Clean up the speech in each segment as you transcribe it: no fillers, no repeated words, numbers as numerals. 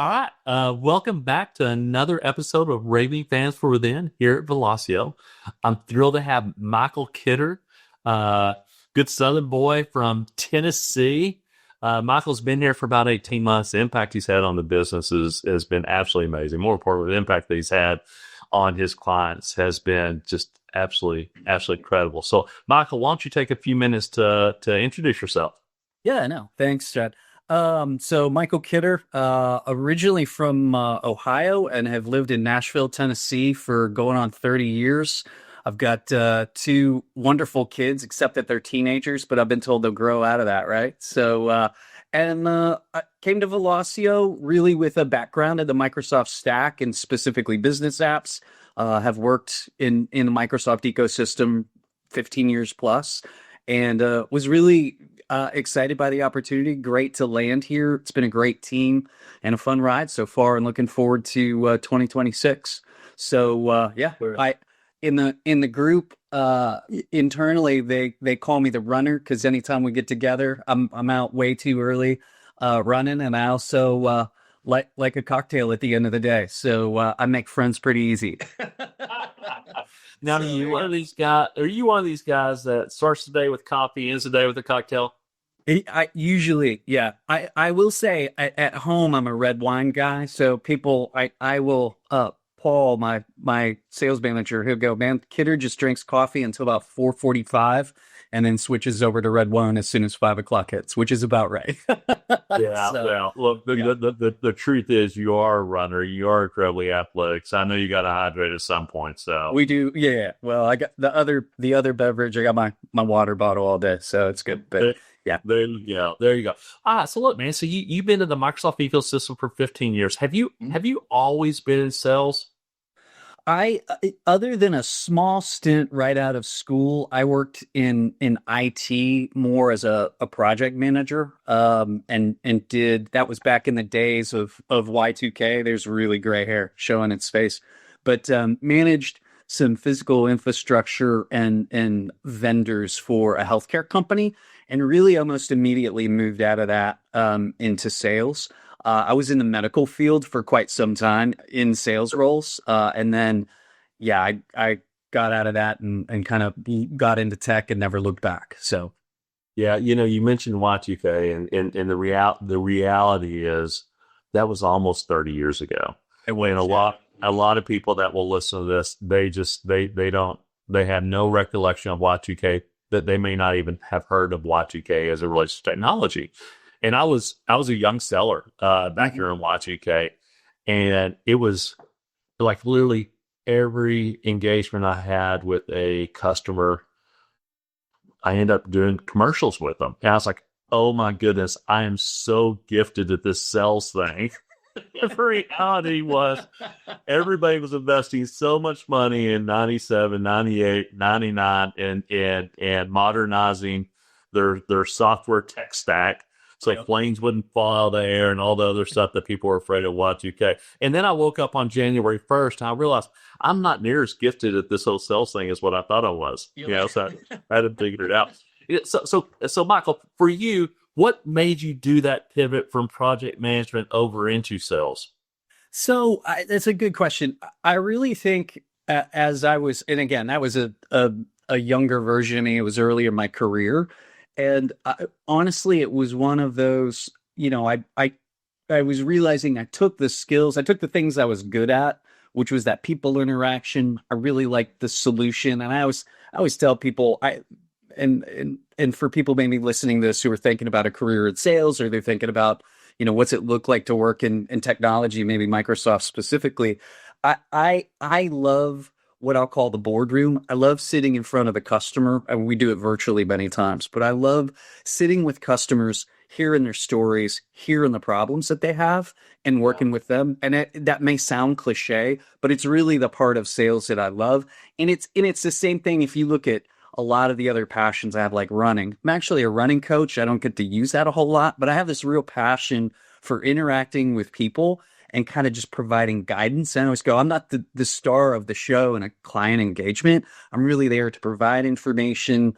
All right. Welcome back to another episode of Raving Fans for Within here at Velosio. I'm thrilled to have Michael Kidder, uh, good Southern boy from Tennessee. Michael's been here for about 18 months. The impact he's had on the business has been absolutely amazing. More importantly, the impact that he's had on his clients has been just absolutely incredible. So, Michael, why don't you take a few minutes to introduce yourself? Yeah, no, thanks, Chad. So Michael Kidder, originally from Ohio and have lived in Nashville, Tennessee for going on 30 years. I've got two wonderful kids, except that they're teenagers, but I've been told they'll grow out of that, right? I came to Velosio really with a background in the Microsoft stack and specifically business apps. Have worked in the Microsoft ecosystem 15 years plus, and was really excited by the opportunity. Great to land here. It's been a great team and a fun ride so far, and looking forward to 2026. Yeah, Sure. I in the group internally they call me the runner because anytime we get together, I'm out way too early running, and I also like a cocktail at the end of the day. I make friends pretty easy. Now, are you one of these guys? Are you one of these guys that starts the day with coffee, ends the day with a cocktail? I usually, yeah. I will say at home I'm a red wine guy, so people I will Paul, my sales manager, he'll go, man, Kidder just drinks coffee until about 4:45 and then switches over to red wine as soon as 5 o'clock hits, which is about right. Yeah, So well, look, yeah. the truth is you are a runner. You are incredibly athletic. So I know you got to hydrate at some point. So We do, yeah. Well, I got the other beverage. I got my water bottle all day, so it's good. But there, yeah. there you go. So look, man. So you've been in the Microsoft ecosystem for 15 years. Have you always been in sales? Other than a small stint right out of school, I worked in IT more as a project manager. And did that was back in the days of Y2K. There's really gray hair showing its face, but managed some physical infrastructure and vendors for a healthcare company, and really almost immediately moved out of that into sales. I was in the medical field for quite some time in sales roles. And then, yeah, I got out of that and kind of got into tech and never looked back. So, Yeah, you mentioned Y2K, and the reality is that was almost 30 years ago. it And was, yeah. a lot of people that will listen to this, they don't they have no recollection of Y2K, that they may not even have heard of Y2K as it relates to technology. And I was a young seller back Mhm. here in Y2K, and it was like literally every engagement I had with a customer, I end up doing commercials with them. And I was like, oh my goodness, I am so gifted at this sales thing. The reality was everybody was investing so much money in 97, 98, 99, and modernizing their software tech stack so Yep. planes wouldn't fall out of the air and all the other stuff that people were afraid of Y2K. And then I woke up on January 1st and I realized I'm not near as gifted at this whole sales thing as what I thought I was. So I had to figure it out. So Michael, for you, what made you do that pivot from project management over into sales? That's a good question. I really think as I was, and again, that was a younger version of me. It was earlier in my career, and honestly, it was one of those. I was realizing I took the skills, I took the things I was good at, which was that people interaction. I really liked the solution, and I always tell people and for people maybe listening to this who are thinking about a career in sales, or they're thinking about, what's it look like to work in technology, maybe Microsoft specifically. I love what I'll call the boardroom. I love sitting in front of the customer, and we do it virtually many times, but I love sitting with customers, hearing their stories, hearing the problems that they have, and Yeah. working with them. And that may sound cliche, but it's really the part of sales that I love. And it's the same thing if you look at a lot of the other passions I have, like running. I'm actually a running coach. I don't get to use that a whole lot, but I have this real passion for interacting with people and kind of just providing guidance. And I always go, I'm not the star of the show in a client engagement. I'm really there to provide information,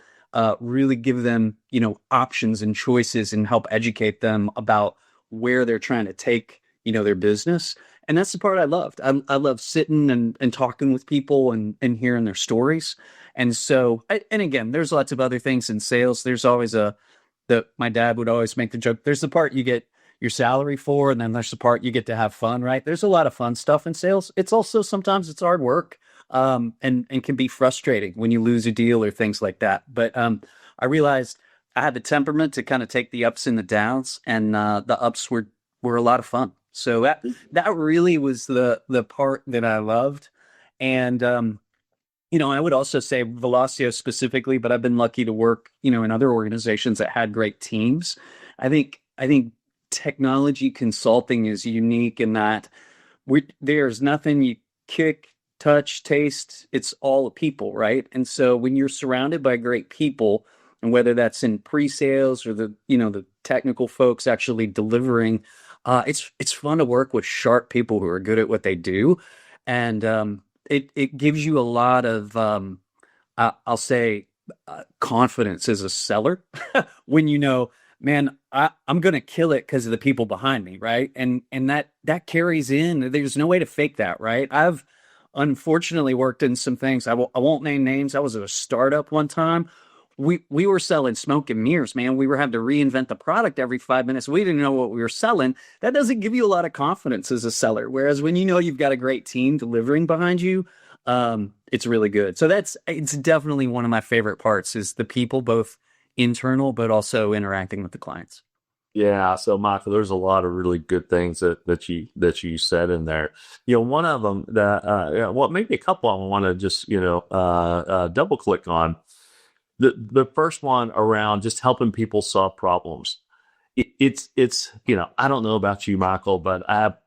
really give them, options and choices and help educate them about where they're trying to take, their business. And that's the part I loved. I love sitting and talking with people and hearing their stories. And so, and again, there's lots of other things in sales. There's always my dad would always make the joke. There's the part you get your salary for, and then there's the part you get to have fun, right? There's a lot of fun stuff in sales. It's also sometimes it's hard work, and can be frustrating when you lose a deal or things like that. But I realized I had the temperament to kind of take the ups and the downs, and the ups were a lot of fun. So that really was the part that I loved, and I would also say Velosio specifically, but I've been lucky to work, in other organizations that had great teams. I think technology consulting is unique in that there's nothing you kick, touch, taste. It's all people, right? And so when you're surrounded by great people, and whether that's in pre-sales or the technical folks actually delivering, it's fun to work with sharp people who are good at what they do, and it gives you a lot of I'll say confidence as a seller when man, I'm gonna kill it because of the people behind me, right? And that carries in. There's no way to fake that, right? I've unfortunately worked in some things. I won't name names. I was at a startup one time. We were selling smoke and mirrors, man. We were having to reinvent the product every 5 minutes. We didn't know what we were selling. That doesn't give you a lot of confidence as a seller. Whereas when you've got a great team delivering behind you, it's really good. So it's definitely one of my favorite parts is the people, both internal but also interacting with the clients. Yeah, so Michael, there's a lot of really good things that you said in there. One of them that well, maybe a couple of them I want to just double click on. The first one around just helping people solve problems. It's I don't know about you, Michael, but I have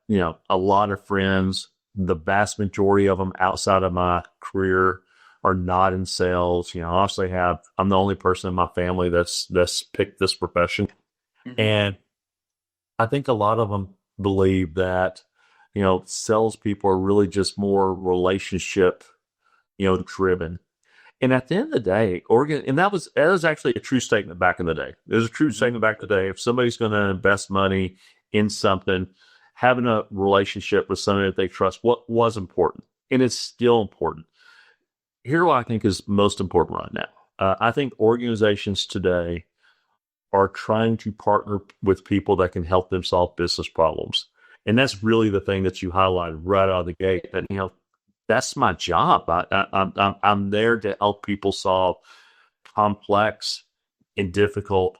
a lot of friends. The vast majority of them outside of my career are not in sales. Obviously I'm the only person in my family that's picked this profession. Mm-hmm. And I think a lot of them believe that, salespeople are really just more relationship, driven. And at the end of the day, and that was actually a true statement back in the day. It was a true statement back in the day. If somebody's going to invest money in something, having a relationship with somebody that they trust, what was important, and it's still important. Here's what I think is most important right now. I think organizations today are trying to partner with people that can help them solve business problems. And that's really the thing that you highlighted right out of the gate. That, that's my job. I'm there to help people solve complex and difficult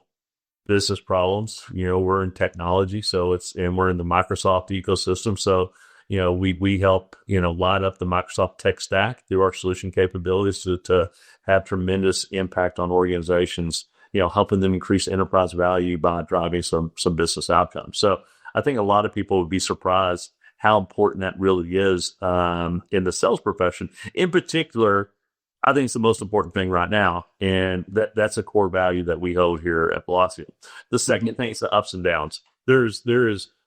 business problems. We're in technology, and we're in the Microsoft ecosystem. So, we help, line up the Microsoft tech stack through our solution capabilities to have tremendous impact on organizations, helping them increase enterprise value by driving some business outcomes. So I think a lot of people would be surprised how important that really is in the sales profession. In particular, I think it's the most important thing right now, and that's a core value that we hold here at Velosio. The second thing is the ups and downs. There's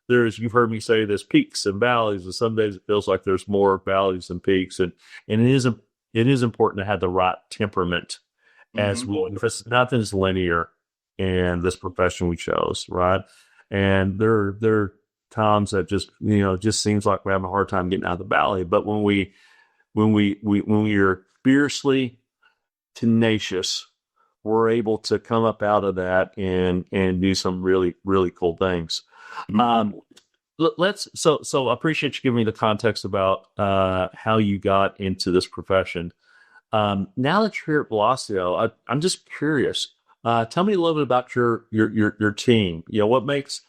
you've heard me say there's peaks and valleys, and some days it feels like there's more valleys than peaks, and it is important to have the right temperament as well. Because nothing's linear in this profession we chose, right? And there are times that just seems like we're having a hard time getting out of the valley. But when we are fiercely tenacious, we're able to come up out of that and do some really, really cool things. So I appreciate you giving me the context about how you got into this profession. Now that you're here at Velosio, I'm just curious. Tell me a little bit about your team. What makes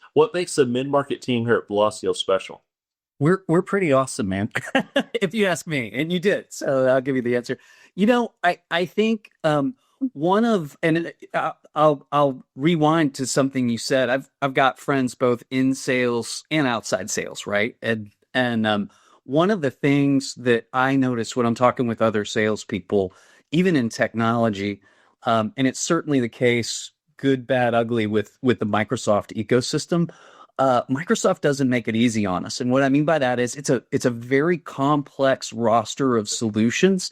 the mid-market team here at Velosio special? We're pretty awesome, man. If you ask me, and you did, so I'll give you the answer. I think I'll rewind to something you said. I've got friends both in sales and outside sales, right? And one of the things that I notice when I'm talking with other salespeople, even in technology, and it's certainly the case, good, bad, ugly, with the Microsoft ecosystem. Microsoft doesn't make it easy on us, and what I mean by that is it's a very complex roster of solutions,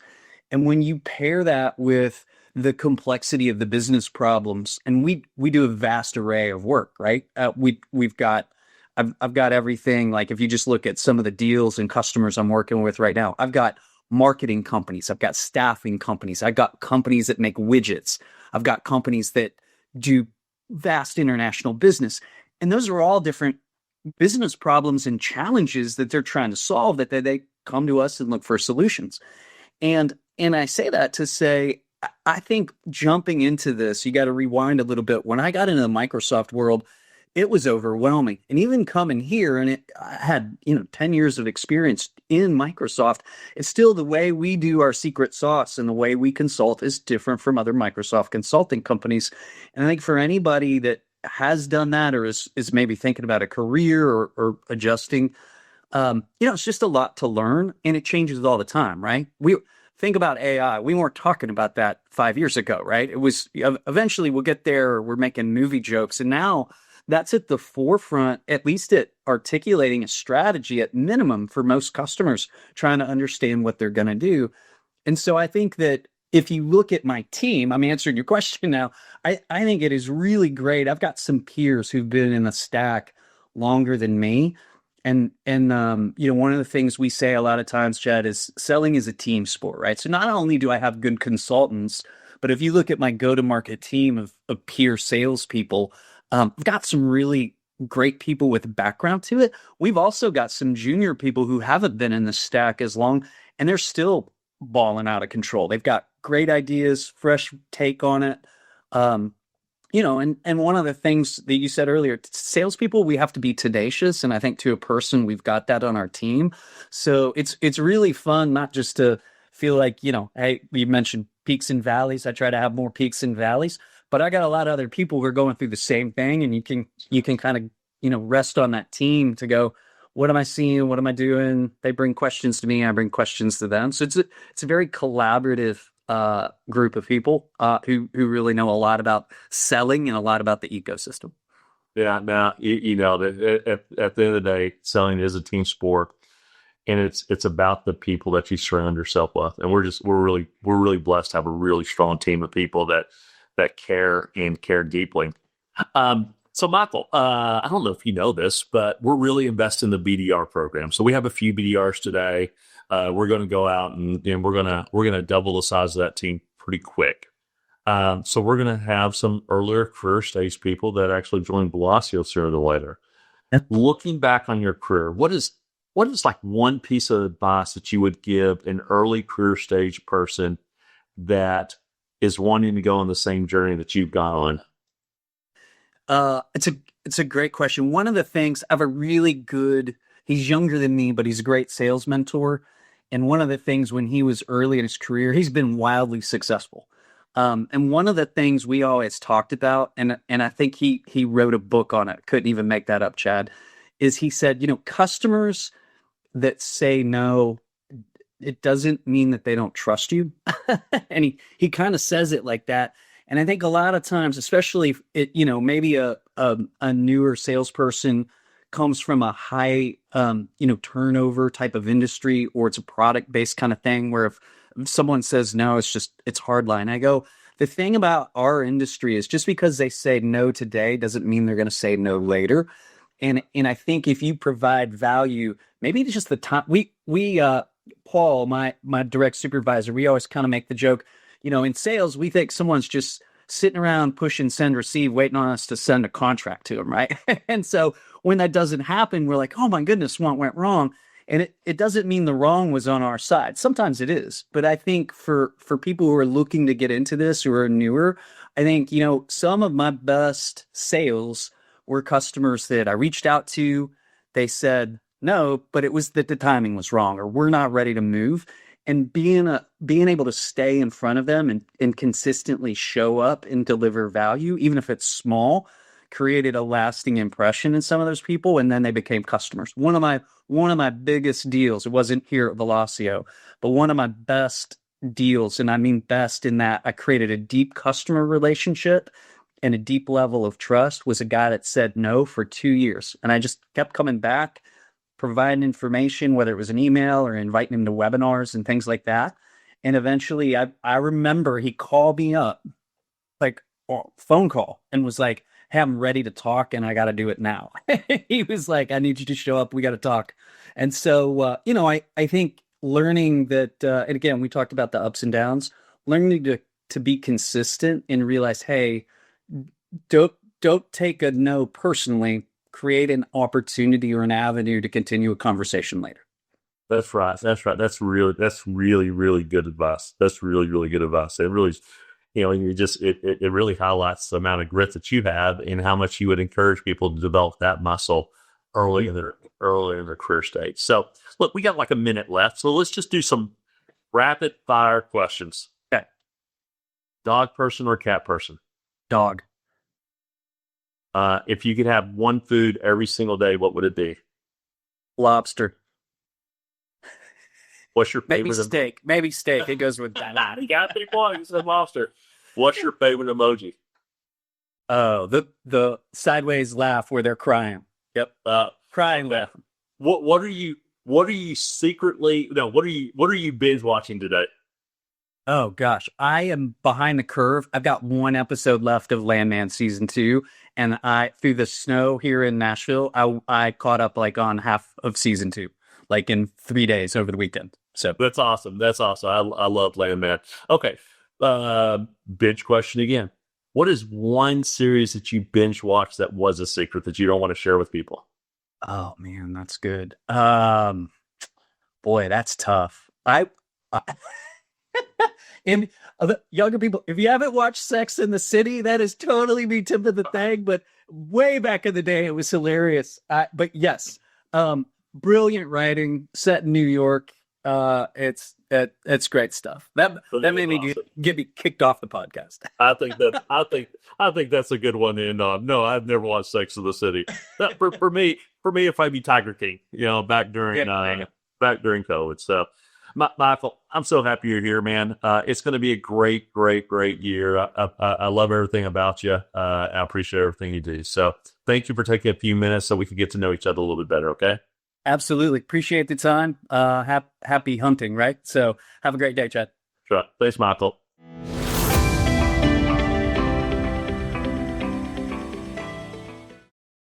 and when you pair that with the complexity of the business problems, and we do a vast array of work, right? We've got I've got everything. Like if you just look at some of the deals and customers I'm working with right now, I've got marketing companies, I've got staffing companies, I've got companies that make widgets, I've got companies that do vast international business. And those are all different business problems and challenges that they're trying to solve that they come to us and look for solutions. And I say that to say I think jumping into this, you got to rewind a little bit. When I got into the Microsoft world, it was overwhelming. And even coming here, and I had 10 years of experience in Microsoft. It's still the way we do our secret sauce and the way we consult is different from other Microsoft consulting companies. And I think for anybody that has done that or is maybe thinking about a career or adjusting, it's just a lot to learn and it changes all the time, right? We think about AI. We weren't talking about that 5 years ago, right? It was eventually we'll get there. We're making movie jokes. And now that's at the forefront, at least at articulating a strategy at minimum for most customers trying to understand what they're going to do. And so I think that if you look at my team, I'm answering your question now. I think it is really great. I've got some peers who've been in the stack longer than me. And one of the things we say a lot of times, Chad, is selling is a team sport, right? So not only do I have good consultants, but if you look at my go-to-market team of peer salespeople, I've got some really great people with background to it. We've also got some junior people who haven't been in the stack as long, and they're still balling out of control. They've got great ideas, fresh take on it. Um, and one of the things that you said earlier, salespeople, we have to be tenacious, and I think to a person, we've got that on our team. So it's really fun, not just to feel like hey, we mentioned peaks and valleys. I try to have more peaks and valleys, but I got a lot of other people who are going through the same thing, and you can kind of rest on that team to go, what am I seeing? What am I doing? They bring questions to me. I bring questions to them. So it's a very collaborative group of people who really know a lot about selling and a lot about the ecosystem. Yeah, now you know at the end of the day, selling is a team sport, and it's about the people that you surround yourself with, and we're really blessed to have a really strong team of people that care and care deeply. So Michael, I don't know if you know this, but we're really investing in the BDR program. So we have a few BDRs today. We're going to go out and we're gonna double the size of that team pretty quick. So we're going to have some earlier career stage people that actually join Velosio sooner or later. And looking back on your career, what is like one piece of advice that you would give an early career stage person that is wanting to go on the same journey that you've gone on? It's a great question. One of the things I have a really good. He's younger than me, but he's a great sales mentor. And one of the things when he was early in his career, he's been wildly successful. And one of the things we always talked about, and I think he wrote a book on it. Couldn't even make that up, Chad. Is he said, customers that say no, it doesn't mean that they don't trust you. And he kind of says it like that. And I think a lot of times, especially if maybe a newer salesperson comes from a high, turnover type of industry, or it's a product based kind of thing where if someone says no, it's hard line. I go, the thing about our industry is just because they say no today doesn't mean they're going to say no later. And I think if you provide value, maybe it's just the time we Paul, my direct supervisor, we always kind of make the joke, in sales, we think someone's just sitting around pushing send receive, waiting on us to send a contract to them, right? And so when that doesn't happen, we're like, oh my goodness, what went wrong? And it doesn't mean the wrong was on our side. Sometimes it is. But I think for people who are looking to get into this who are newer, I think, some of my best sales were customers that I reached out to. They said no, but it was that the timing was wrong or we're not ready to move. And being able to stay in front of them and consistently show up and deliver value, even if it's small, created a lasting impression in some of those people, and then they became customers. One of my biggest deals, it wasn't here at Velosio, but one of my best deals, and I mean best in that I created a deep customer relationship and a deep level of trust, was a guy that said no for 2 years. And I just kept coming back, providing information, whether it was an email or inviting him to webinars and things like that. And eventually I remember he called me up, like phone call, and was like, hey, I'm ready to talk and I got to do it now. He was like, I need you to show up. We got to talk. And so, I think learning that, and again, we talked about the ups and downs, learning to be consistent and realize, hey, don't, don't take a no personally, create an opportunity or an avenue to continue a conversation later. That's right. That's right. That's really, really good advice. That's really, really good advice. It really, it really highlights the amount of grit that you have and how much you would encourage people to develop that muscle early in their career stage. So look, we got like a minute left. So let's just do some rapid fire questions. Okay. Dog person or cat person? Dog. If you could have one food every single day, what would it be? Lobster. What's your Maybe favorite? steak. Maybe steak. It goes with that. You got to pick one. You said lobster. What's your favorite emoji? Oh, the sideways laugh where they're crying. Yep. Crying laugh. What are you secretly? No. What are you binge watching today? Oh gosh, I am behind the curve. I've got one episode left of Landman season 2, and I through the snow here in Nashville, I caught up like on half of season 2, like in 3 days over the weekend. So That's awesome. That's awesome. I love Landman. Okay. Binge question again. What is one series that you binge watched that was a secret that you don't want to share with people? oh man, that's good. Boy, that's tough. I and other younger people, if you haven't watched Sex in the City, that is totally me tip of the thing. But way back in the day, it was hilarious. But yes, brilliant writing set in New York. It's great stuff. That made me get me kicked off the podcast. I think that's a good one to end on. No, I've never watched Sex in the City. That, for me, if I'd be Tiger King, back during COVID. So, Michael, I'm so happy you're here, man. It's going to be a great, great, great year. I love everything about you. I appreciate everything you do. So, thank you for taking a few minutes so we can get to know each other a little bit better. Okay. Absolutely appreciate the time. Happy hunting, right? So have a great day, Chad. Sure. Thanks, Michael.